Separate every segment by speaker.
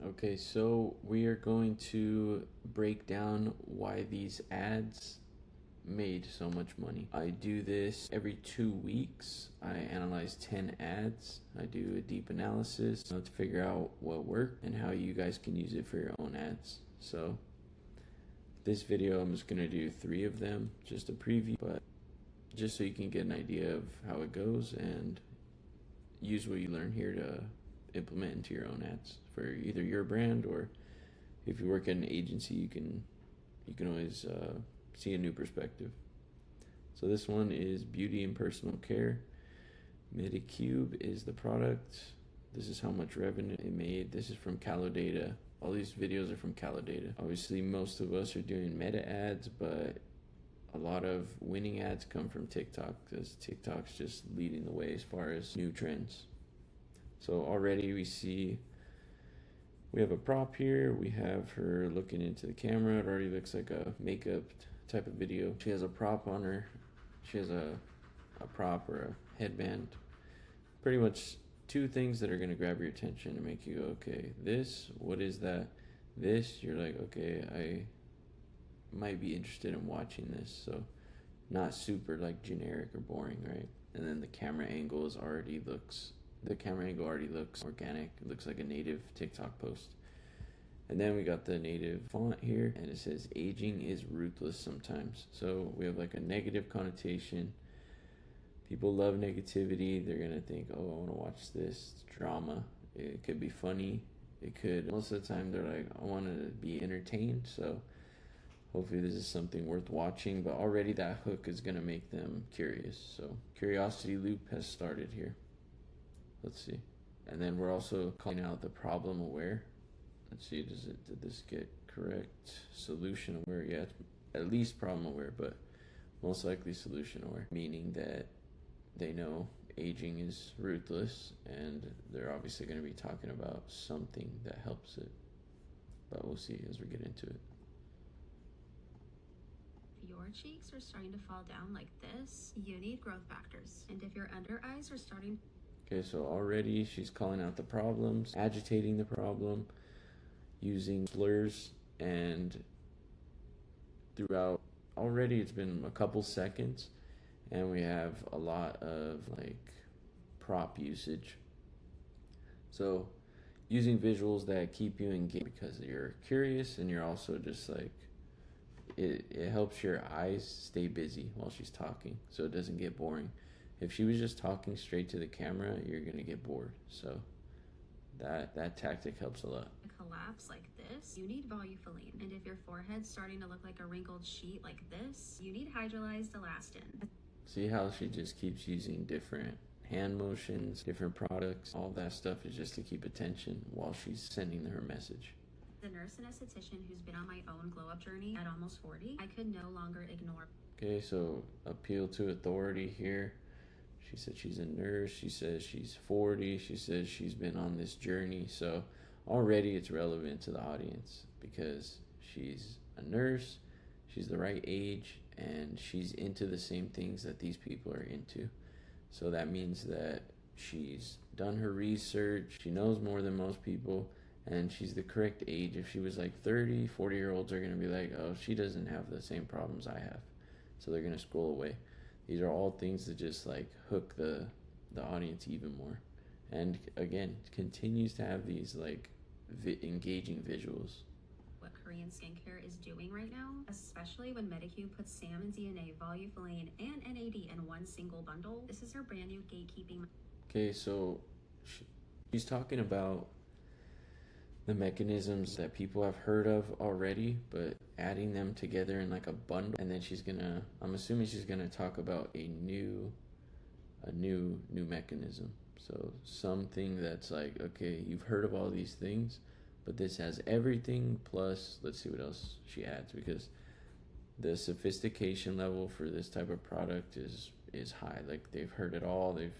Speaker 1: Okay, so we are going to break down why these ads made so much money. I do this every 2 weeks. I analyze 10 ads. I do a deep analysis to figure out what worked and how you guys can use it for your own ads. So this video, I'm just gonna do 3 of them, just a preview, but just so you can get an idea of how it goes and use what you learn here to implement into your own ads for either your brand, or if you work at an agency, you can always see a new perspective. So this one is beauty and personal care. Medicube is the product. This is how much revenue it made. This is from Calodata. All these videos are from Calodata. Obviously, most of us are doing meta ads, but a lot of winning ads come from TikTok because TikTok's just leading the way as far as new trends. So already we have a prop here. We have her looking into the camera. It already looks like a makeup type of video. She has a prop on her. She has a prop or a headband. Pretty much 2 things that are going to grab your attention and make you go, okay, this, what is that? This, you're like, okay, I might be interested in watching this. So not super like generic or boring, right? And then the camera angle already looks organic. It looks like a native TikTok post. And then we got the native font here, and it says aging is ruthless sometimes. So we have like a negative connotation. People love negativity. They're gonna think, oh, I want to watch this. It's drama. It could be funny. Most of the time they're like, I want to be entertained. So hopefully this is something worth watching, but already that hook is gonna make them curious. So curiosity loop has started here. Let's see. And then we're also calling out the problem aware. Let's see, did this get correct? Solution aware, yeah, it's at least problem aware, but most likely solution aware, meaning that they know aging is ruthless and they're obviously going to be talking about something that helps it. But we'll see as we get into it.
Speaker 2: If your cheeks are starting to fall down like this, you need growth factors. And if your under eyes are starting...
Speaker 1: Okay, so already she's calling out the problems, agitating the problem, using slurs, and throughout already it's been a couple seconds and we have a lot of like prop usage. So using visuals that keep you engaged because you're curious and you're also just like it helps your eyes stay busy while she's talking so it doesn't get boring. If she was just talking straight to the camera, you're gonna get bored. So that tactic helps a lot.
Speaker 2: Collapse like this, you need volufiline. And if your forehead's starting to look like a wrinkled sheet like this, you need hydrolyzed elastin.
Speaker 1: See how she just keeps using different hand motions, different products. All that stuff is just to keep attention while she's sending her message.
Speaker 2: The nurse and esthetician who's been on my own glow up journey at almost 40, I could no longer ignore.
Speaker 1: Okay, so appeal to authority here. She said she's a nurse. She says she's 40. She says she's been on this journey. So already it's relevant to the audience because she's a nurse, she's the right age, and she's into the same things that these people are into. So that means that she's done her research, she knows more than most people, and she's the correct age. If she was like 30, 40-year-olds are going to be like, oh, she doesn't have the same problems I have. So they're going to scroll away. These are all things that just like hook the audience even more. And again, continues to have these like engaging visuals.
Speaker 2: What Korean skincare is doing right now, especially when Medicube puts salmon DNA, volufiline, and NAD in one single bundle. This is her brand new gatekeeping.
Speaker 1: Okay, so she's talking about the mechanisms that people have heard of already, but adding them together in like a bundle. And then I'm assuming she's gonna talk about a new mechanism. So something that's like, okay, you've heard of all these things, but this has everything plus, let's see what else she adds, because the sophistication level for this type of product is high. Like they've heard it all. They've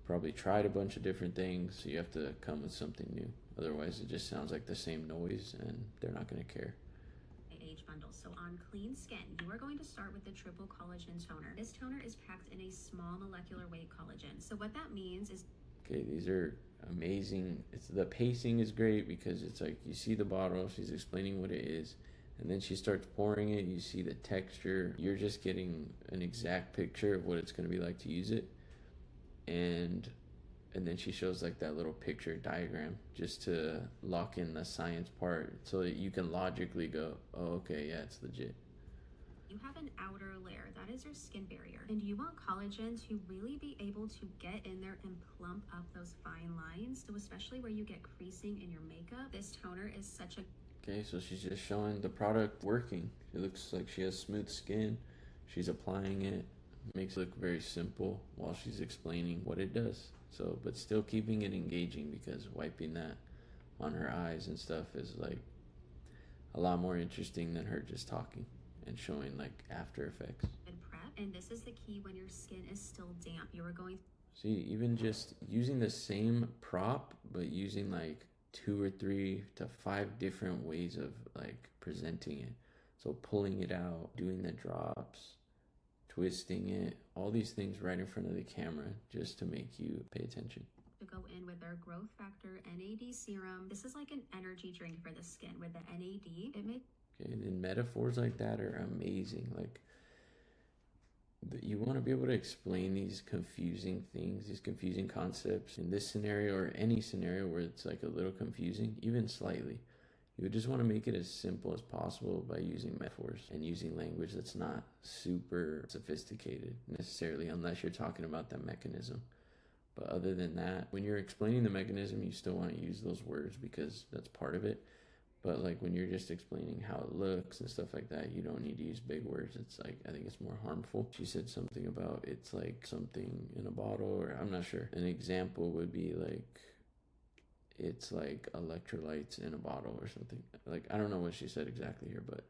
Speaker 1: probably tried a bunch of different things. So you have to come with something new. Otherwise, it just sounds like the same noise and they're not going to care.
Speaker 2: Age bundle. So on clean skin, you are going to start with the triple collagen toner. This toner is packed in a small molecular weight collagen. So what that means is...
Speaker 1: Okay, these are amazing. The pacing is great because it's like you see the bottle, she's explaining what it is, and then she starts pouring it. You see the texture. You're just getting an exact picture of what it's going to be like to use it, and then she shows like that little picture diagram just to lock in the science part so that you can logically go, oh, okay, yeah, it's legit.
Speaker 2: You have an outer layer, that is your skin barrier. And you want collagen to really be able to get in there and plump up those fine lines. So especially where you get creasing in your makeup, this toner is such a...
Speaker 1: Okay, so she's just showing the product working. It looks like she has smooth skin. She's applying it. Makes it look very simple while she's explaining what it does. So, but still keeping it engaging because wiping that on her eyes and stuff is like a lot more interesting than her just talking and showing like after effects.
Speaker 2: good prep. And this is the key when your skin is still damp. You are going...
Speaker 1: See, even just using the same prop, but using like 2 or 3 to 5 different ways of like presenting it. So pulling it out, doing the drops, twisting it, all these things right in front of the camera just to make you pay attention.
Speaker 2: To go in with their growth factor NAD serum. This is like an energy drink for the skin with the NAD. It makes...
Speaker 1: Okay, and then metaphors like that are amazing. Like, you want to be able to explain these confusing things, these confusing concepts in this scenario or any scenario where it's like a little confusing, even slightly. You would just want to make it as simple as possible by using metaphors and using language that's not super sophisticated necessarily, unless you're talking about the mechanism. But other than that, when you're explaining the mechanism, you still want to use those words because that's part of it. But like when you're just explaining how it looks and stuff like that, you don't need to use big words. It's like, I think it's more harmful. She said something about it's like something in a bottle, or I'm not sure. An example would be like, it's like electrolytes in a bottle or something. Like, I don't know what she said exactly here, but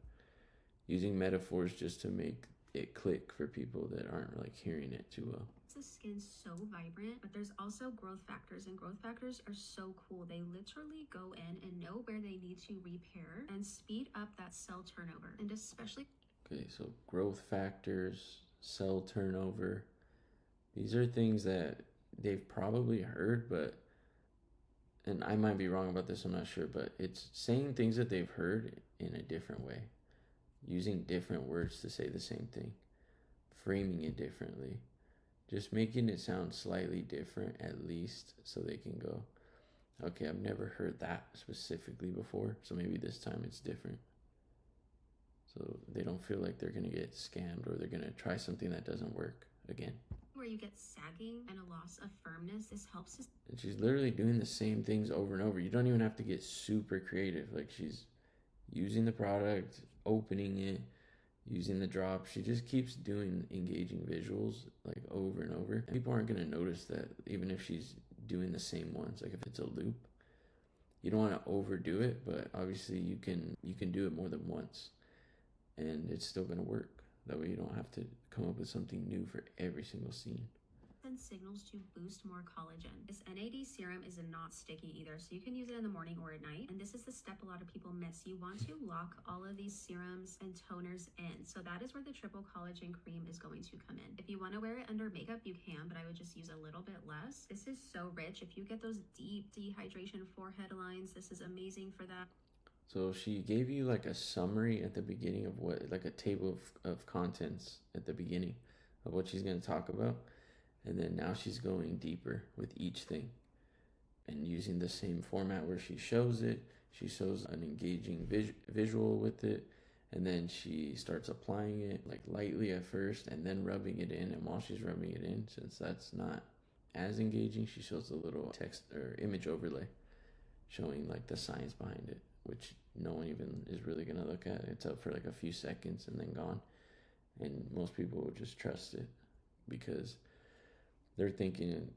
Speaker 1: using metaphors just to make it click for people that aren't like hearing it too well.
Speaker 2: The skin so vibrant, but there's also growth factors, and growth factors are so cool. They literally go in and know where they need to repair and speed up that cell turnover. And especially...
Speaker 1: Okay, so growth factors, cell turnover, these are things that they've probably heard, but, and I might be wrong about this, I'm not sure, but it's saying things that they've heard in a different way, using different words to say the same thing, framing it differently, just making it sound slightly different at least, so they can go, okay, I've never heard that specifically before, so maybe this time it's different. So they don't feel like they're going to get scammed or they're going to try something that doesn't work again.
Speaker 2: Where you get sagging and a loss of firmness, this helps us.
Speaker 1: And she's literally doing the same things over and over. You don't even have to get super creative. Like, she's using the product, opening it, using the drop. She just keeps doing engaging visuals like over and over. And people aren't going to notice that even if she's doing the same ones. Like if it's a loop, you don't want to overdo it, but obviously you can do it more than once and it's still going to work. That way you don't have to come up with something new for every single scene.
Speaker 2: And signals to boost more collagen. This NAD serum is not sticky either, so you can use it in the morning or at night. And this is the step a lot of people miss. You want to lock all of these serums and toners in. So that is where the triple collagen cream is going to come in. If you want to wear it under makeup, you can, but I would just use a little bit less. This is so rich. If you get those deep dehydration forehead lines, this is amazing for that.
Speaker 1: So she gave you like a summary at the beginning of what, like a table of contents at the beginning of what she's going to talk about. And then now she's going deeper with each thing and using the same format where she shows it. She shows an engaging visual with it. And then she starts applying it like lightly at first and then rubbing it in. And while she's rubbing it in, since that's not as engaging, she shows a little text or image overlay showing like the science behind it, which no one even is really going to look at. It's up for like a few seconds and then gone. And most people will just trust it because they're thinking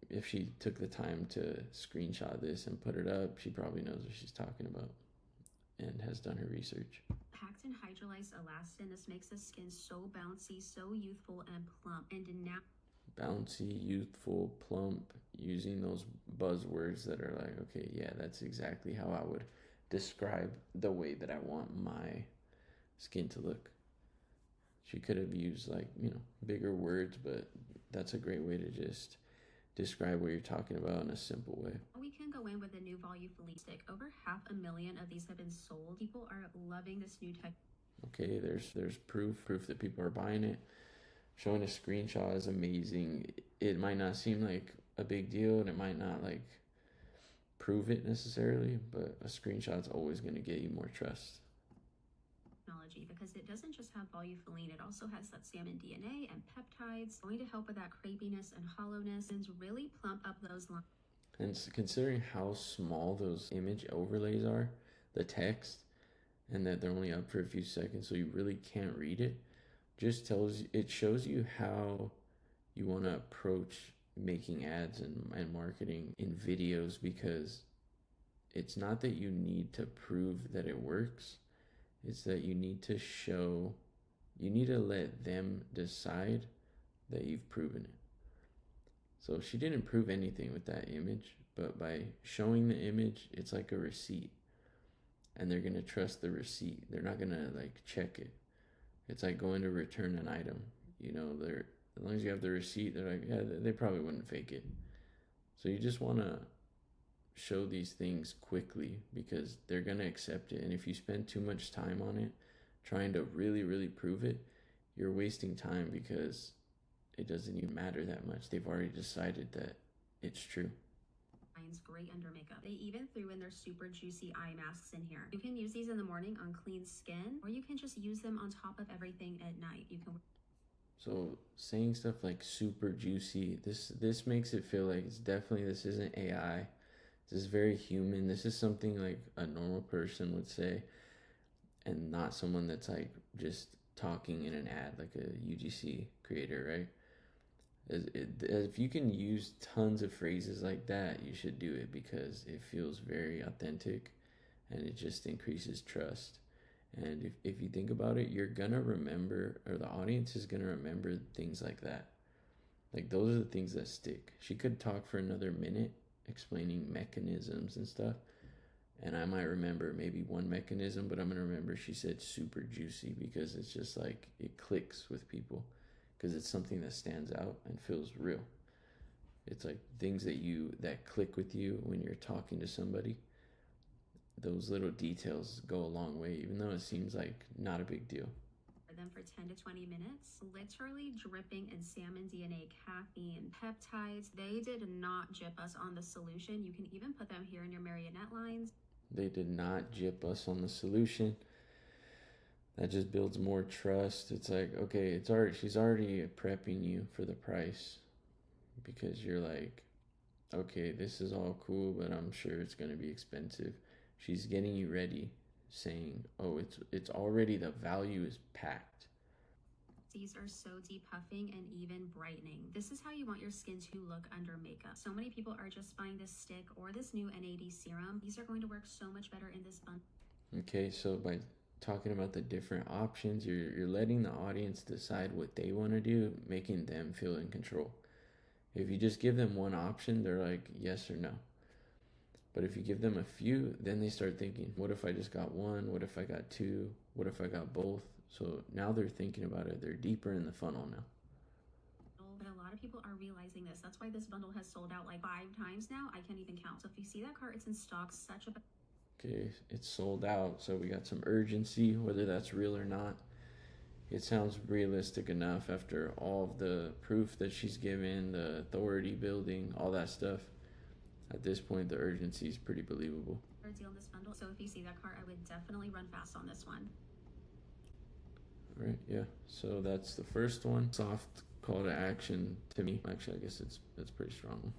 Speaker 1: if she took the time to screenshot this and put it up, she probably knows what she's talking about and has done her research.
Speaker 2: Packed in hydrolyzed elastin, this makes the skin so bouncy, so youthful and plump. And now
Speaker 1: bouncy, youthful, plump, using those buzzwords that are like, okay, yeah, that's exactly how I would describe the way that I want my skin to look. She could have used like, bigger words, but that's a great way to just describe what you're talking about in a simple way.
Speaker 2: We can go in with a new volume stick. Over 500,000 of these have been sold. People are loving this new tech.
Speaker 1: Okay, there's proof that people are buying it. Showing a screenshot is amazing. It might not seem like a big deal, and it might not like prove it necessarily, but a screenshot's always going to get you more trust.
Speaker 2: Technology, because it doesn't just have volufoline, it also has that salmon DNA and peptides, going to help with that crepiness and hollowness and really plump up those lines.
Speaker 1: And considering how small those image overlays are, the text, and that they're only up for a few seconds, so you really can't read it, it shows you how you want to approach making ads and marketing in videos, because it's not that you need to prove that it works. It's that you need to let them decide that you've proven it. So she didn't prove anything with that image, but by showing the image, it's like a receipt. And they're going to trust the receipt. They're not going to like check it. It's like going to return an item. As long as you have the receipt, they're like, yeah, they probably wouldn't fake it. So you just want to show these things quickly, because they're going to accept it. And if you spend too much time on it, trying to really, really prove it, you're wasting time, because it doesn't even matter that much. They've already decided that it's true.
Speaker 2: Great under makeup. They even threw in their super juicy eye masks in here. You can use these in the morning on clean skin, or you can just use them on top of everything at night.
Speaker 1: So saying stuff like super juicy, this makes it feel like this isn't AI. This is very human. This is something like a normal person would say, and not someone that's like just talking in an ad, like a UGC creator, right? If you can use tons of phrases like that, you should do it, because it feels very authentic and it just increases trust. And if you think about it, you're gonna remember, or the audience is gonna remember things like that. Like, those are the things that stick. She could talk for another minute explaining mechanisms and stuff, and I might remember maybe one mechanism, but I'm gonna remember she said super juicy, because it's just like it clicks with people, because it's something that stands out and feels real. It's like things that click with you when you're talking to somebody. Those little details go a long way, even though it seems like not a big deal.
Speaker 2: Them for 10 to 20 minutes, literally dripping in salmon DNA, caffeine, peptides. They did not jip us on the solution. You can even put them here in your marionette lines.
Speaker 1: They did not jip us on the solution. That just builds more trust. It's like, okay, she's already prepping you for the price, because you're like, okay, this is all cool, but I'm sure it's going to be expensive. She's getting you ready, saying, oh, it's already, the value is packed.
Speaker 2: These are so depuffing and even brightening. This is how you want your skin to look under makeup. So many people are just buying this stick or this new NAD serum. These are going to work so much better in this bundle.
Speaker 1: Okay, so by talking about the different options, you're letting the audience decide what they want to do, making them feel in control. If you just give them one option, they're like yes or no. But if you give them a few, then they start thinking, what if I just got one? What if I got two? What if I got both? So now they're thinking about it. They're deeper in the funnel now.
Speaker 2: But a lot of people are realizing this. That's why this bundle has sold out like 5 times now. I can't even count. So if you see that cart, it's in stock.
Speaker 1: Okay, it's sold out. So we got some urgency, whether that's real or not. It sounds realistic enough after all of the proof that she's given, the authority building, all that stuff. At this point, the urgency is pretty believable.
Speaker 2: Deal in this bundle. So if you see that cart, I would definitely run fast on this one.
Speaker 1: All right, yeah. So that's the first one. Soft call to action to me. Actually, I guess that's pretty strong one.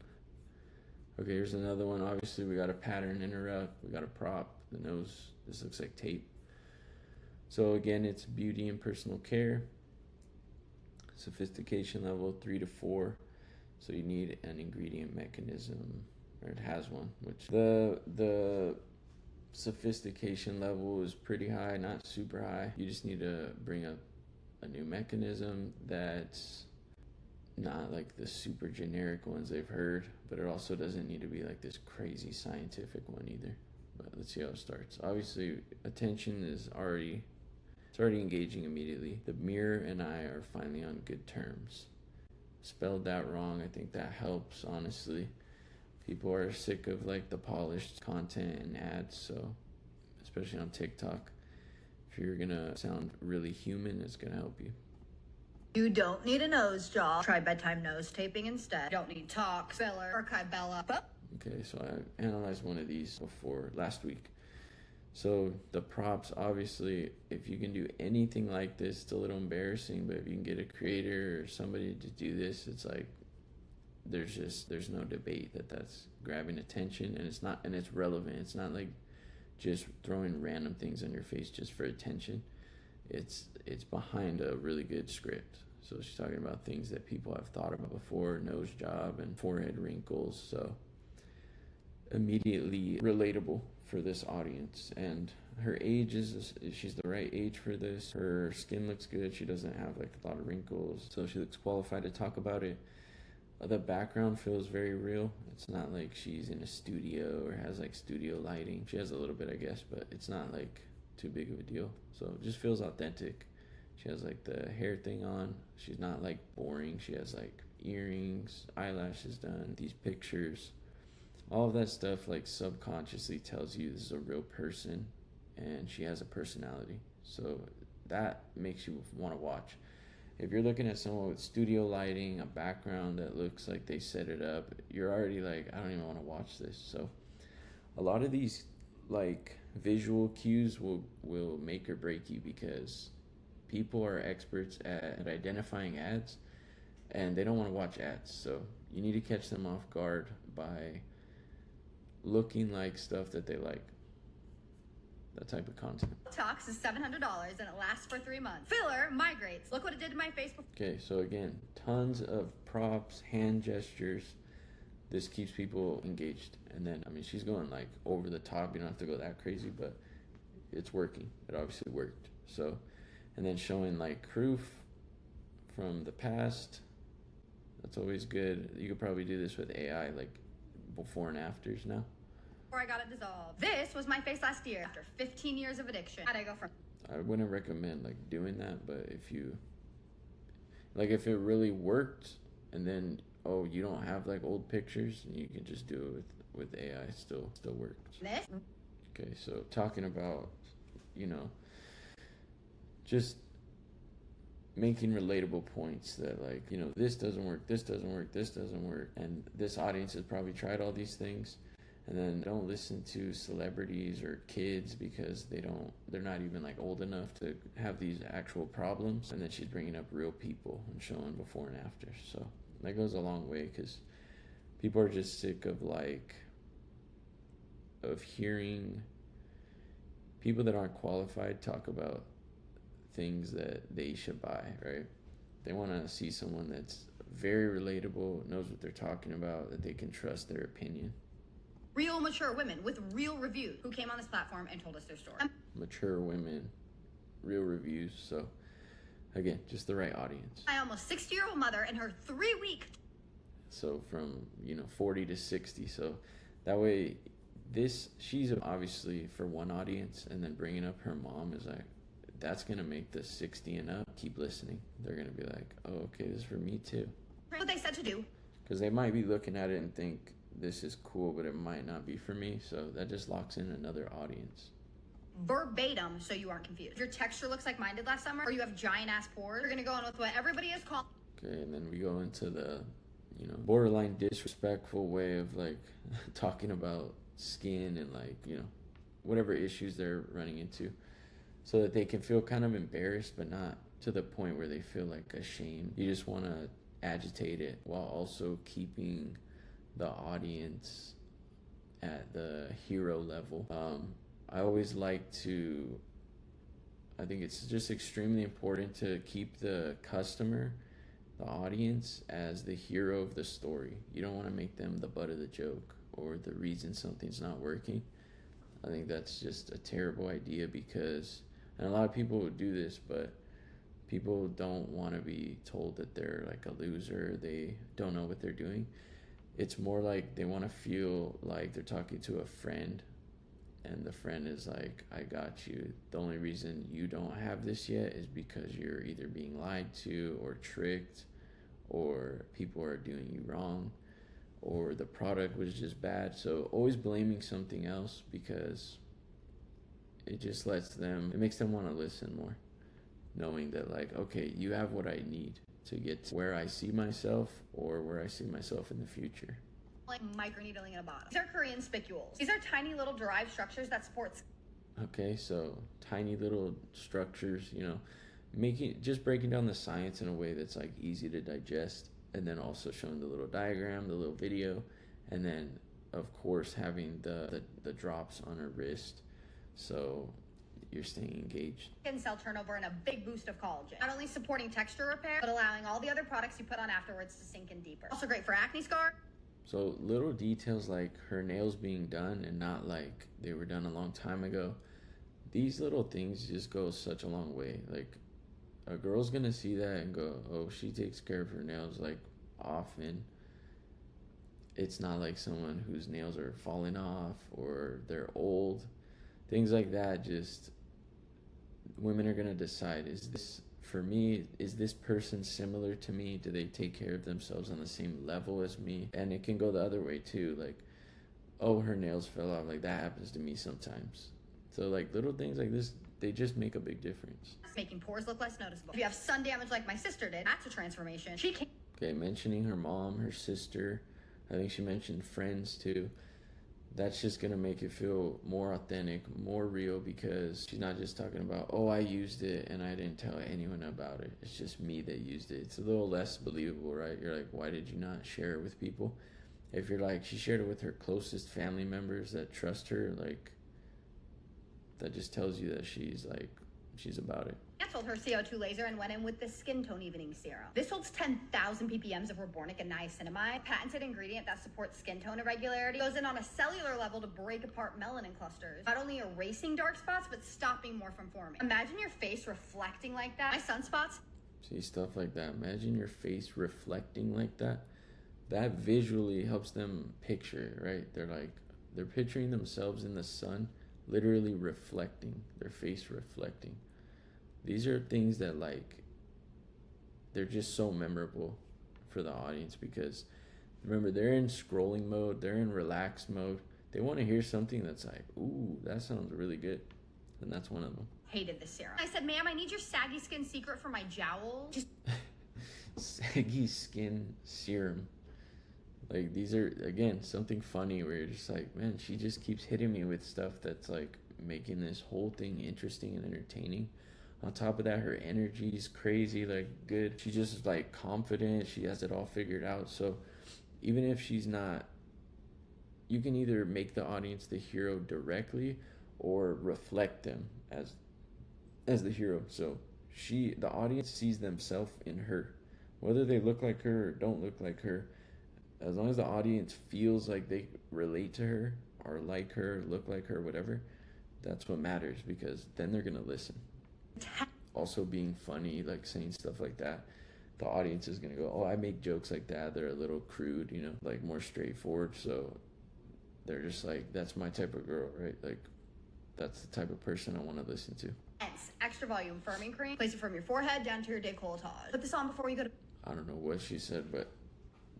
Speaker 1: Okay, here's another one. Obviously, we got a pattern interrupt. We got a prop. The nose. This looks like tape. So again, it's beauty and personal care. Sophistication level 3 to 4. So you need an ingredient mechanism, or it has one. Which the sophistication level is pretty high, not super high. You just need to bring up a new mechanism that's not like the super generic ones they've heard, but it also doesn't need to be like this crazy scientific one either. But let's see how it starts. Obviously, attention is already engaging immediately. The mirror and I are finally on good terms. spelled that wrong. I think that helps, honestly. People are sick of like the polished content and ads, so especially on TikTok. If you're gonna sound really human, it's gonna help you.
Speaker 3: You don't need a nose job. Try bedtime nose taping instead. You don't need talk, filler, or Kybella.
Speaker 1: Okay, so I analyzed one of these before last week. So the props, obviously, if you can do anything like this, it's a little embarrassing, but if you can get a creator or somebody to do this, it's like there's no debate that that's grabbing attention, and it's relevant. It's not like just throwing random things on your face just for attention. It's behind a really good script. So she's talking about things that people have thought about before, nose job and forehead wrinkles. So immediately relatable for this audience. And her age she's the right age for this. Her skin looks good. She doesn't have like a lot of wrinkles, so she looks qualified to talk about it. The background feels very real. It's not like she's in a studio or has like studio lighting. She has a little bit, I guess, but it's not like too big of a deal. So it just feels authentic. She has like the hair thing on. She's not like boring. She has like earrings, eyelashes done, these pictures. All of that stuff like subconsciously tells you this is a real person and she has a personality. So that makes you want to watch. If you're looking at someone with studio lighting, a background that looks like they set it up, you're already like, I don't even want to watch this. So a lot of these like visual cues will make or break you, because people are experts at identifying ads and they don't want to watch ads. So you need to catch them off guard by looking like stuff that they like. That type of content.
Speaker 3: Botox is $700 and it lasts for 3 months. Filler migrates. Look what it did to my face before.
Speaker 1: Okay, so again, tons of props, hand gestures. This keeps people engaged. And then, I mean, she's going like over the top. You don't have to go that crazy, but it's working. It obviously worked. So, and then showing like proof from the past. That's always good. You could probably do this with AI, like before and afters now.
Speaker 3: Before I got it dissolved. This was my face last year after 15 years of addiction. How'd I go from?
Speaker 1: I wouldn't recommend like doing that, but if you like, if it really worked, and then you don't have like old pictures, and you can just do it with AI, still works.
Speaker 3: This?
Speaker 1: Okay, so talking about, just making relatable points that like, this doesn't work, this doesn't work, this doesn't work, and this audience has probably tried all these things. And then don't listen to celebrities or kids, because they're not even like old enough to have these actual problems. And then she's bringing up real people and showing before and after. So that goes a long way, because people are just sick of hearing people that aren't qualified talk about things that they should buy, right? They want to see someone that's very relatable, knows what they're talking about, that they can trust their opinion.
Speaker 3: Real mature women with real reviews who came on this platform and told us their story.
Speaker 1: Mature women, real reviews. So again, just the right audience.
Speaker 3: My almost 60-year-old mother and her 3-week.
Speaker 1: So from 40 to 60. So that way, she's obviously for one audience, and then bringing up her mom is like, that's gonna make the 60 and up keep listening. They're gonna be like, oh, okay, this is for me too.
Speaker 3: What they said to do.
Speaker 1: Because they might be looking at it and think, this is cool, but it might not be for me. So that just locks in another audience.
Speaker 3: Verbatim, so you aren't confused. If your texture looks like mine did last summer, or you have giant ass pores, you're gonna go on with what everybody is calling.
Speaker 1: Okay, and then we go into the, borderline disrespectful way of like talking about skin and like, whatever issues they're running into, so that they can feel kind of embarrassed, but not to the point where they feel like ashamed. You just want to agitate it while also keeping the audience at the hero level. I always I think it's just extremely important to keep the customer, the audience, as the hero of the story. You don't want to make them the butt of the joke or the reason something's not working. I think that's just a terrible idea, because, and a lot of people would do this, but people don't want to be told that they're like a loser, they don't know what they're doing. It's more like they want to feel like they're talking to a friend, and the friend is like, I got you. The only reason you don't have this yet is because you're either being lied to or tricked, or people are doing you wrong, or the product was just bad. So always blaming something else, because it just it makes them want to listen more, knowing that like, okay, you have what I need to get to where I see myself, or where I see myself in the future.
Speaker 3: Like microneedling in a bottle. These are Korean spicules. These are tiny little derived structures that support.
Speaker 1: Okay, so tiny little structures, just breaking down the science in a way that's like easy to digest, and then also showing the little diagram, the little video, and then of course having the drops on her wrist, so you're staying engaged.
Speaker 3: Skin cell turnover and a big boost of collagen. Not only supporting texture repair, but allowing all the other products you put on afterwards to sink in deeper. Also great for acne scar.
Speaker 1: So little details like her nails being done and not like they were done a long time ago. These little things just go such a long way. Like, a girl's gonna see that and go, oh, she takes care of her nails like often. It's not like someone whose nails are falling off or they're old. Things like that, just women are gonna decide, is this for me? Is this person similar to me? Do they take care of themselves on the same level as me? And it can go the other way too. Like, oh, her nails fell off. Like, that happens to me sometimes. So like little things like this, they just make a big difference.
Speaker 3: Making pores look less noticeable. If you have sun damage like my sister did, that's a transformation. She can't.
Speaker 1: Okay, mentioning her mom, her sister, I think she mentioned friends too. That's just gonna make it feel more authentic, more real, because she's not just talking about, oh, I used it and I didn't tell anyone about it. It's just me that used it. It's a little less believable, right? You're like, why did you not share it with people? If you're like, she shared it with her closest family members that trust her, like, that just tells you that she's about it.
Speaker 3: Canceled her CO2 laser and went in with this skin tone evening serum. This holds 10,000 ppms of rbornic and niacinamide, patented ingredient that supports skin tone irregularity. Goes in on a cellular level to break apart melanin clusters, not only erasing dark spots, but stopping more from forming. Imagine your face reflecting like that. My sunspots.
Speaker 1: See, stuff like that. Imagine your face reflecting like that. That visually helps them picture it, right? They're picturing themselves in the sun, literally reflecting, their face reflecting. These are things that, like, they're just so memorable for the audience, because remember, they're in scrolling mode, they're in relaxed mode. They want to hear something that's like, ooh, that sounds really good. And that's one of them.
Speaker 3: Hated this serum. I said, ma'am, I need your saggy skin secret for my jowls.
Speaker 1: Saggy skin serum. Like, these are, again, something funny where you're just like, man, she just keeps hitting me with stuff that's like making this whole thing interesting and entertaining. On top of that, her energy is crazy, like, good. She's just like confident. She has it all figured out. So even if she's not, you can either make the audience the hero directly or reflect them as the hero. So the audience sees themselves in her, whether they look like her or don't look like her. As long as the audience feels like they relate to her or like her, look like her, whatever, that's what matters, because then they're gonna listen. Also being funny, like saying stuff like that, the audience is gonna go, oh, I make jokes like that, they're a little crude, like more straightforward. So they're just like, that's my type of girl, right? Like, that's the type of person I want to listen to.
Speaker 3: Extra volume firming cream. Place it from your forehead down to your décolletage. Put this on before you go to.
Speaker 1: I don't know what she said, but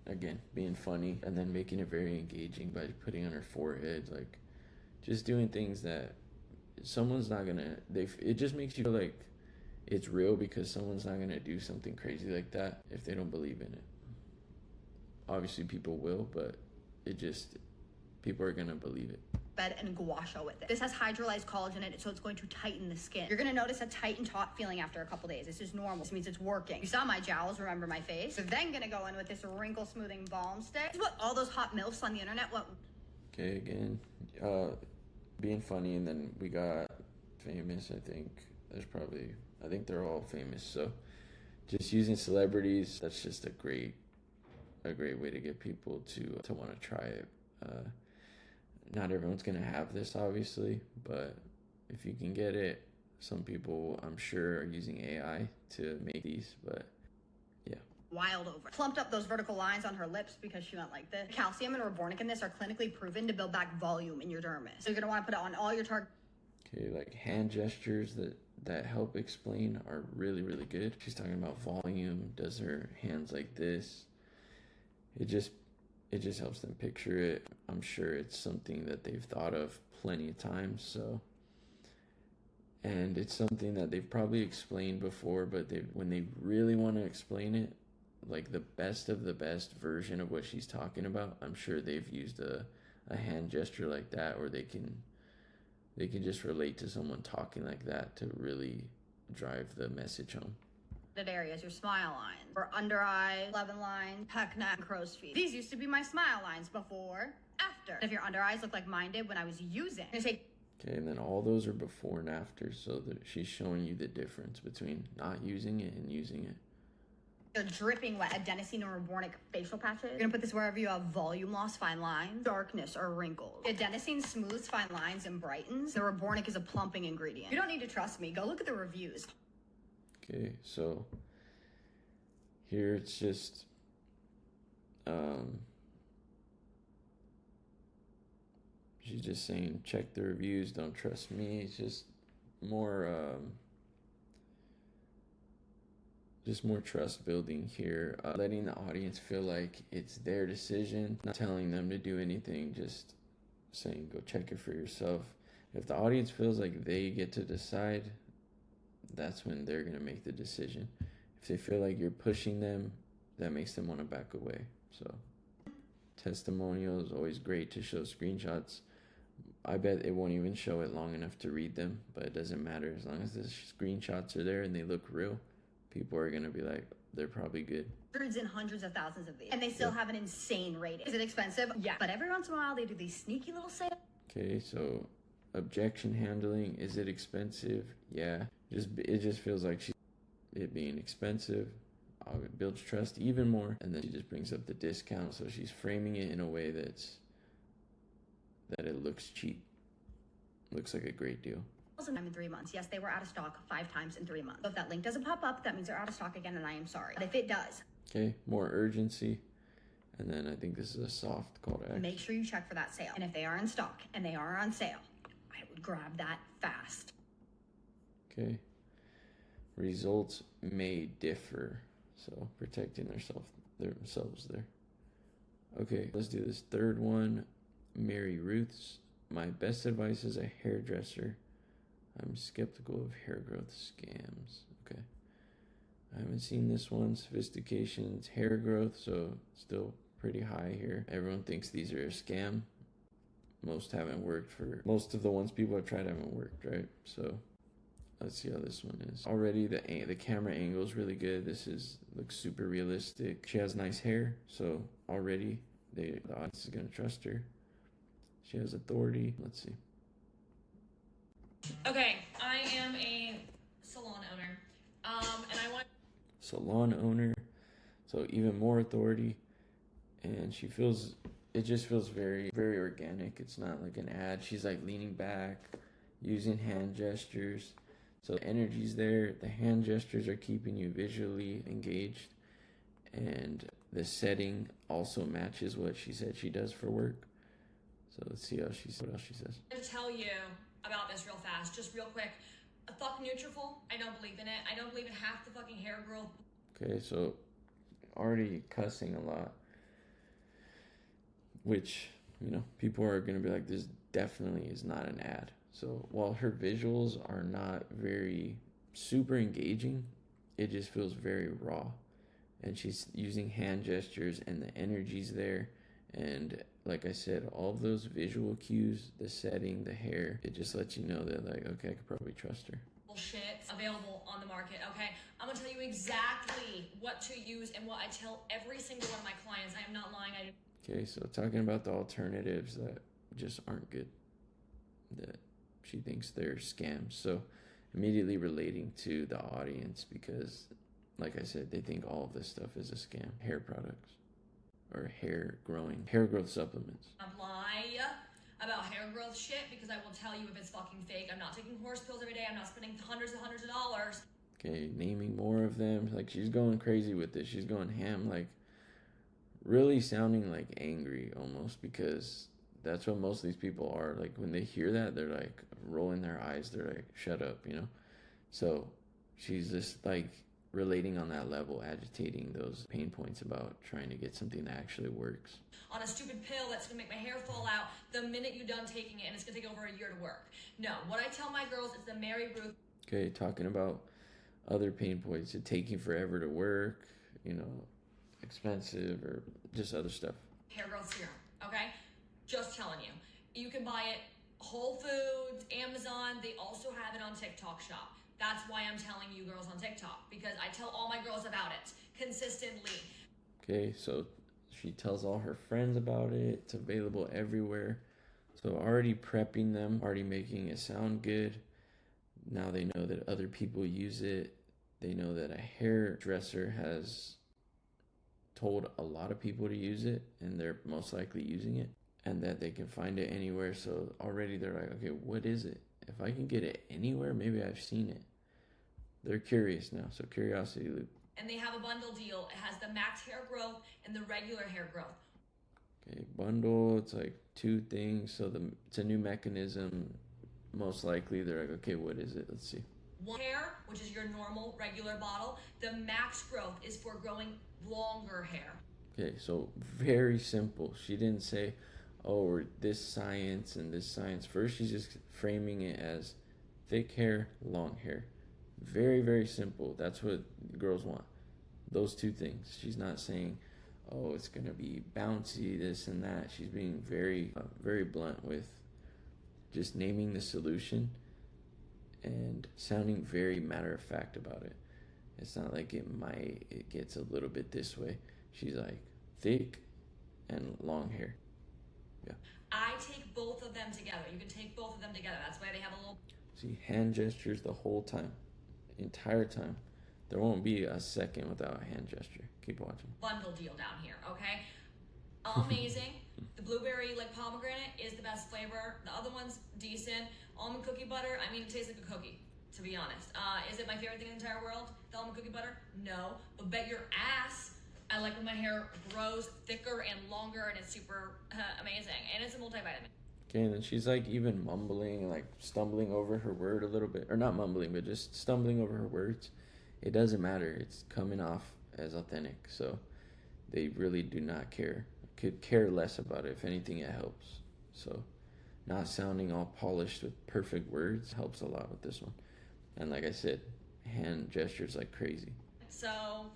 Speaker 1: again, being funny and then making it very engaging by putting on her forehead, like just doing things that someone's not gonna, it just makes you feel like it's real, because someone's not gonna do something crazy like that if they don't believe in it. Obviously people will, but people are gonna believe it.
Speaker 3: Bed and gua sha with it. This has hydrolyzed collagen in it, so it's going to tighten the skin. You're gonna notice a tight and taut feeling after a couple days. This is normal. This means it's working. You saw my jowls, remember my face? You're then gonna go in with this wrinkle smoothing balm stick. This is what all those hot MILFs on the internet want.
Speaker 1: Okay, again, being funny, and then we got famous. I think they're all famous. So just using celebrities, that's just a great way to get people to want to try it. Not everyone's gonna have this, obviously, but if you can get it, some people, I'm sure, are using AI to make these, but yeah.
Speaker 3: Wild over. Plumped up those vertical lines on her lips because she went like this. Calcium and rbornic in this are clinically proven to build back volume in your dermis. So you're gonna want to put it on all your target.
Speaker 1: Okay, like hand gestures that that help explain are really, really good. She's talking about volume, does her hands like this. It just helps them picture it. I'm sure it's something that they've thought of plenty of times, so, and it's something that they've probably explained before, but when they really want to explain it, like the best of the best version of what she's talking about, I'm sure they've used a hand gesture like that, or they can just relate to someone talking like that to really drive the message home.
Speaker 3: Areas, your smile lines, or under eye, 11 lines, pec, neck, crow's feet. These used to be my smile lines before, after. If your under eyes look like mine did when I was using,
Speaker 1: Okay, and then all those are before and after, so that she's showing you the difference between not using it and using it.
Speaker 3: They're dripping wet adenosine or Rebornic facial patches. You're gonna put this wherever you have volume loss, fine lines, darkness, or wrinkles. Adenosine smooths fine lines and brightens. The Rebornic is a plumping ingredient. You don't need to trust me. Go look at the reviews.
Speaker 1: Okay, so here it's just she's just saying check the reviews, don't trust me. It's just more trust building here, letting the audience feel like it's their decision, not telling them to do anything, just saying go check it for yourself. If the audience feels like they get to decide, that's when they're going to make the decision. If they feel like you're pushing them, that makes them want to back away. So testimonial is always great to show screenshots. I bet it won't even show it long enough to read them, but it doesn't matter. As long as the screenshots are there and they look real, people are going to be like, they're probably good.
Speaker 3: Hundreds and hundreds of thousands of these, and they still have an insane rating. Is it expensive? Yeah. But every once in a while, they do these sneaky little sales.
Speaker 1: Okay, so objection handling, is it expensive? Yeah. It just feels like it being expensive. It builds trust even more, and then she just brings up the discount, so she's framing it in a way that it looks cheap, looks like a great deal.
Speaker 3: In 3 months. Yes, they were out of stock 5 times in 3 months. So if that link doesn't pop up, that means they're out of stock again, and I am sorry. But if it does,
Speaker 1: okay, more urgency, and then I think this is a soft call to action.
Speaker 3: Make sure you check for that sale, and if they are in stock and they are on sale, I would grab that fast.
Speaker 1: Okay. Results may differ, so protecting themselves there. Okay, let's do this third one. Mary Ruth's. My best advice as a hairdresser. I'm skeptical of hair growth scams. Okay. I haven't seen this one. Sophistication, it's hair growth, so still pretty high here. Everyone thinks these are a scam. Most haven't worked. Most of the ones people have tried haven't worked, right? So let's see how this one is. Already the camera angle is really good. Looks super realistic. She has nice hair, so already the audience is gonna trust her. She has authority. Let's see.
Speaker 4: Okay, I am a salon owner, and I want
Speaker 1: salon owner, so even more authority, and it just feels very, very organic. It's not like an ad. She's like leaning back, using hand gestures, so the energy's there. The hand gestures are keeping you visually engaged, and the setting also matches what she said she does for work. So let's see what else she says.
Speaker 4: to tell you about this real fast, just real quick. A fuck Nutrafol, I don't believe in it. I don't believe in half the fucking hair growth.
Speaker 1: Okay, so already cussing a lot, which, people are going to be like, this definitely is not an ad. So while her visuals are not very super engaging, it just feels very raw. And she's using hand gestures and the energy's there. And like I said, all of those visual cues, the setting, the hair, it just lets you know that, like, okay, I could probably trust her.
Speaker 4: Bullshit available on the market, okay? I'm gonna tell you exactly what to use and what I tell every single one of my clients. I am not lying.
Speaker 1: Okay, so talking about the alternatives that just aren't good, that she thinks they're scams. So immediately relating to the audience because, like I said, they think all of this stuff is a scam. Hair products. Or hair growth supplements.
Speaker 4: Lie about hair growth shit because I will tell you if it's fucking fake. I'm not taking horse pills every day. I'm not spending hundreds and hundreds of dollars.
Speaker 1: Okay, naming more of them. Like, she's going crazy with this. She's going ham, like, really sounding like angry almost, because that's what most of these people are. Like, when they hear that, they're like rolling their eyes. They're like, shut up, So she's just like relating on that level, agitating those pain points about trying to get something that actually works.
Speaker 4: On a stupid pill that's gonna make my hair fall out the minute you're done taking it, and it's gonna take over a year to work. No, what I tell my girls is the Mary Ruth.
Speaker 1: Okay, talking about other pain points, it taking forever to work, you know, expensive, or just other stuff.
Speaker 4: Hair growth serum, okay? Just telling you. You can buy it Whole Foods, Amazon, they also have it on TikTok Shop. That's why I'm telling you girls on TikTok, because I tell all my girls about it consistently.
Speaker 1: Okay, so she tells all her friends about it. It's available everywhere. So already prepping them, already making it sound good. Now they know that other people use it. They know that a hairdresser has told a lot of people to use it, and they're most likely using it, and that they can find it anywhere. So already they're like, okay, what is it? If I can get it anywhere, maybe I've seen it. They're curious now, so curiosity loop.
Speaker 4: And they have a bundle deal. It has the max hair growth and the regular hair growth.
Speaker 1: Okay, bundle, it's like two things. So it's a new mechanism. Most likely they're like, okay, what is it? Let's see.
Speaker 4: One hair, which is your normal regular bottle. The max growth is for growing longer hair.
Speaker 1: Okay, so very simple. She didn't say, oh, this science and this science. First, she's just framing it as thick hair, long hair. Very, very simple. That's what girls want. Those two things. She's not saying, oh, it's going to be bouncy, this and that. She's being very, very blunt with just naming the solution and sounding very matter of fact about it. It's not like it gets a little bit this way. She's like, thick and long hair. Yeah.
Speaker 4: I take both of them together. You can take both of them together. That's why they have a little...
Speaker 1: See, hand gestures the whole time. Entire time. There won't be a second without a hand gesture. Keep watching.
Speaker 4: Bundle deal down here, okay? Amazing. The blueberry, like pomegranate, is the best flavor. The other one's decent. Almond cookie butter, I mean, it tastes like a cookie, to be honest. Is it my favorite thing in the entire world, the almond cookie butter? No. But bet your ass I like when my hair grows thicker and longer, and it's super amazing. And it's a multivitamin.
Speaker 1: Okay, and then she's like even mumbling and like stumbling over her word a little bit. Or not mumbling, but just stumbling over her words. It doesn't matter. It's coming off as authentic. So they really do not care. Could care less about it. If anything, it helps. So not sounding all polished with perfect words helps a lot with this one. And like I said, hand gestures like crazy.
Speaker 4: So,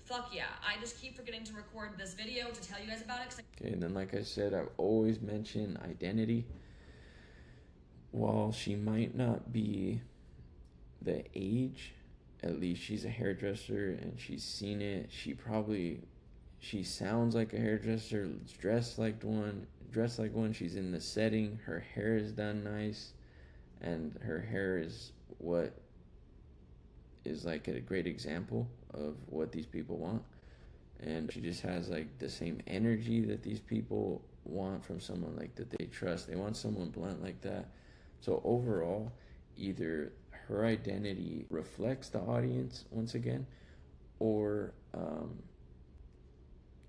Speaker 4: fuck yeah. I just keep forgetting to record this video to tell you guys about it.
Speaker 1: Okay, and then like I said, I've always mentioned identity. While she might not be the age, at least she's a hairdresser and she's seen it. She sounds like a hairdresser, dressed like one. She's in the setting. Her hair is done nice, and her hair is what is like a great example of what these people want. And she just has like the same energy that these people want from someone like that they trust. They want someone blunt like that. So overall, either her identity reflects the audience once again, or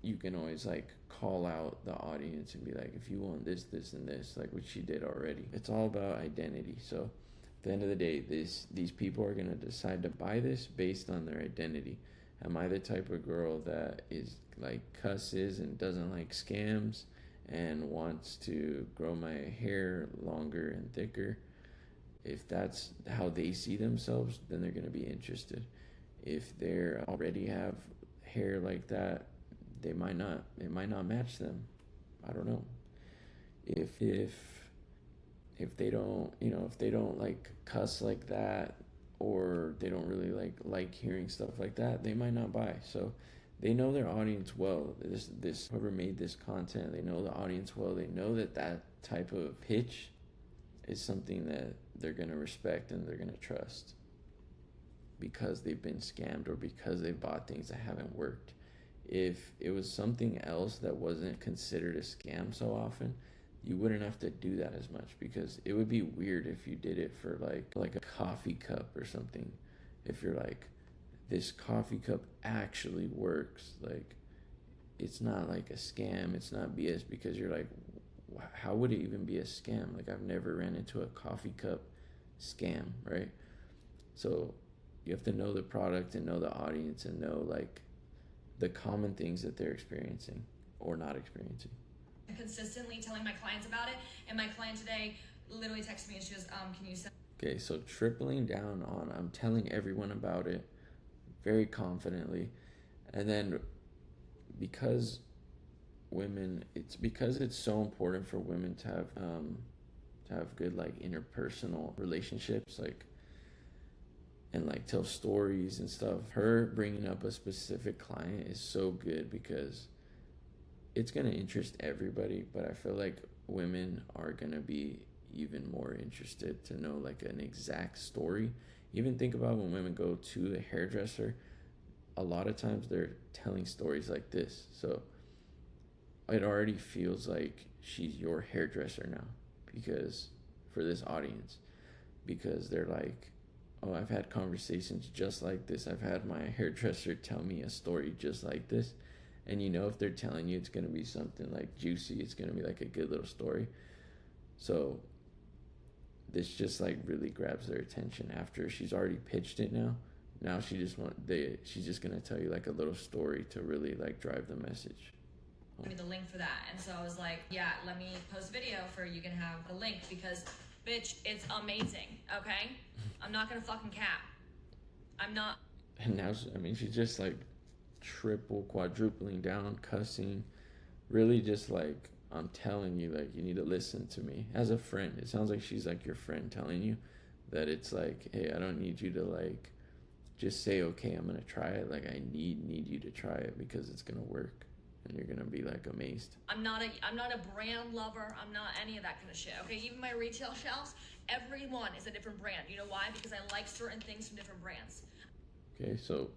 Speaker 1: you can always like call out the audience and be like, if you want this, this, and this, like what she did already. It's all about identity. So at the end of the day, these people are going to decide to buy this based on their identity. Am I the type of girl that is like cusses and doesn't like scams and wants to grow my hair longer and thicker? If that's how they see themselves, then they're going to be interested. If they already have hair like that, it might not match them. I don't know. If they don't, if they don't like cuss like that, or they don't really like hearing stuff like that, they might not buy. So they know their audience well. This whoever made this content, they know the audience well. They know that type of pitch is something that they're going to respect and they're going to trust, because they've been scammed or because they bought things that haven't worked. If it was something else that wasn't considered a scam so often, you wouldn't have to do that as much, because it would be weird if you did it for like a coffee cup or something. If you're like, this coffee cup actually works, like it's not like a scam, it's not BS, because you're like, how would it even be a scam? Like, I've never ran into a coffee cup scam, right? So you have to know the product and know the audience and know like the common things that they're experiencing or not experiencing.
Speaker 4: Consistently telling my clients about it, and my client today literally texted me and she goes, can you send?
Speaker 1: Okay, so tripling down on I'm telling everyone about it very confidently, and then because it's so important for women to have good like interpersonal relationships, like, and like tell stories and stuff. Her bringing up a specific client is so good because it's going to interest everybody, but I feel like women are going to be even more interested to know like an exact story. Even think about when women go to a hairdresser, a lot of times they're telling stories like this. So it already feels like she's your hairdresser now, because for this audience, because they're like, oh, I've had conversations just like this. I've had my hairdresser tell me a story just like this. And you know, if they're telling you it's going to be something like juicy, it's going to be like a good little story. So this just like really grabs their attention after she's already pitched it now. Now she's just going to tell you like a little story to really like drive the message.
Speaker 4: Give me the link for that. And so I was like, yeah, let me post a video for you can have the link because, bitch, it's amazing, okay? I'm not going to fucking cap. I'm not.
Speaker 1: And now, I mean, she's just like triple, quadrupling down, cussing, really just like, I'm telling you, like, you need to listen to me as a friend. It sounds like she's like your friend telling you that it's like, hey, I don't need you to like just say, okay, I'm gonna try it. Like, I need you to try it because it's gonna work and you're gonna be like amazed.
Speaker 4: I'm not a brand lover. I'm not any of that kind of shit. Okay, even my retail shelves, every one is a different brand. You know why? Because I like certain things from different brands.
Speaker 1: Okay, so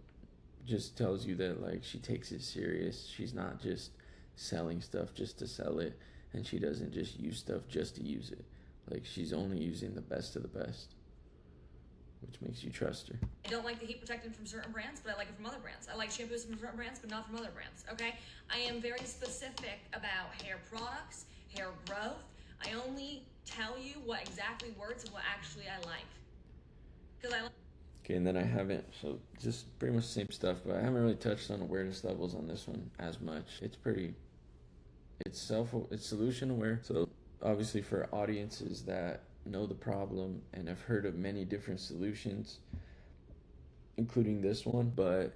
Speaker 1: just tells you that like she takes it serious. She's not just selling stuff just to sell it, and she doesn't just use stuff just to use it. Like, she's only using the best of the best, which makes you trust her.
Speaker 4: I don't like the heat protectant from certain brands, but I like it from other brands. I like shampoos from certain brands, but not from other brands, okay? I am very specific about hair products, hair growth. I only tell you what exactly works and what actually I like. Because I like.
Speaker 1: Okay, and then I haven't, so just pretty much the same stuff, but I haven't really touched on awareness levels on this one as much. It's solution aware. So obviously for audiences that know the problem and have heard of many different solutions, including this one, but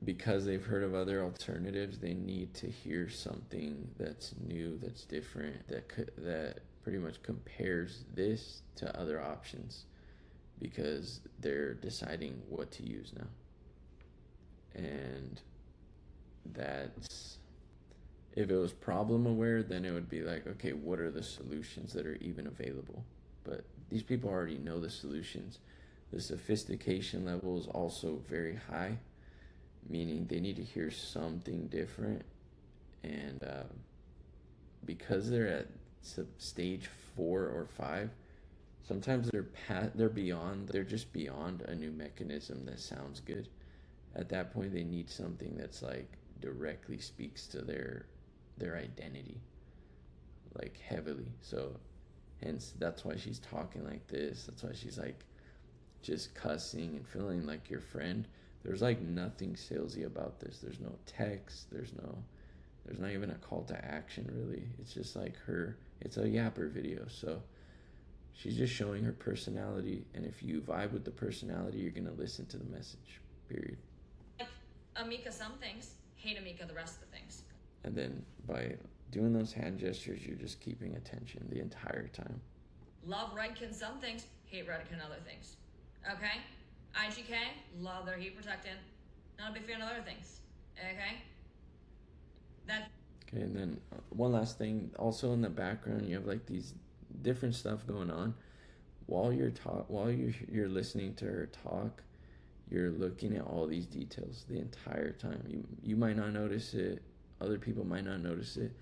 Speaker 1: because they've heard of other alternatives, they need to hear something that's new, that's different, that pretty much compares this to other options, because they're deciding what to use now. And that's, if it was problem aware, then it would be like, okay, what are the solutions that are even available? But these people already know the solutions. The sophistication level is also very high, meaning they need to hear something different. And because they're at stage 4 or 5, sometimes they're just beyond a new mechanism that sounds good. At that point, they need something that's like directly speaks to their identity, like heavily. So hence that's why she's talking like this. That's why she's like just cussing and feeling like your friend. There's like nothing salesy about this. There's no text, there's not even a call to action really. It's just like it's a yapper video. So she's just showing her personality, and if you vibe with the personality, you're gonna listen to the message, period.
Speaker 4: Like Amika some things, hate Amika the rest of the things.
Speaker 1: And then by doing those hand gestures, you're just keeping attention the entire time.
Speaker 4: Love Redken some things, hate Redken other things. Okay? IGK, love their heat protectant. Not a big fan of other things. Okay?
Speaker 1: Okay, and then one last thing. Also in the background, you have like these different stuff going on. While you're listening to her talk, you're looking at all these details the entire time. You might not notice it. Other people might not notice it,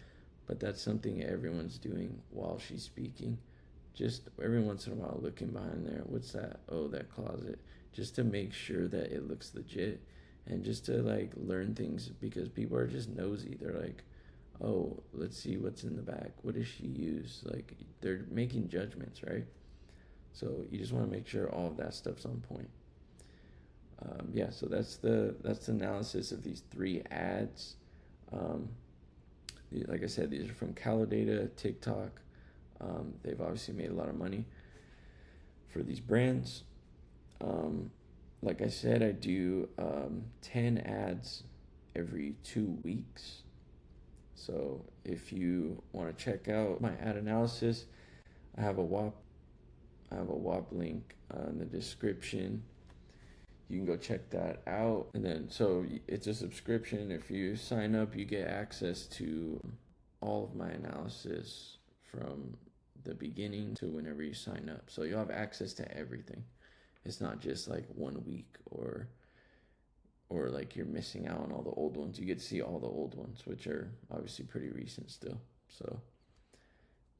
Speaker 1: but that's something everyone's doing while she's speaking. Just every once in a while looking behind there. What's that? Oh, that closet. Just to make sure that it looks legit, and just to like learn things, because people are just nosy. They're like, oh, let's see what's in the back. What does she use? Like, they're making judgments, right? So you just want to make sure all of that stuff's on point. Yeah, so that's the analysis of these 3 ads. Like I said, these are from Calodata, TikTok. They've obviously made a lot of money for these brands. Like I said, I do 10 ads every 2 weeks. So if you want to check out my ad analysis, I have a WAP link in the description. You can go check that out. And then, so it's a subscription. If you sign up, you get access to all of my analysis from the beginning to whenever you sign up. So you'll have access to everything. It's not just like 1 week or like you're missing out on all the old ones. You get to see all the old ones, which are obviously pretty recent still. So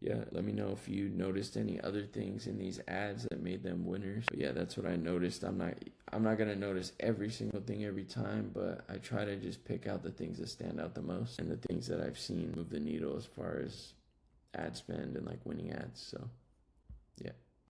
Speaker 1: yeah, let me know if you noticed any other things in these ads that made them winners. But yeah, that's what I noticed. I'm not gonna notice every single thing every time, but I try to just pick out the things that stand out the most and the things that I've seen move the needle as far as ad spend and like winning ads. So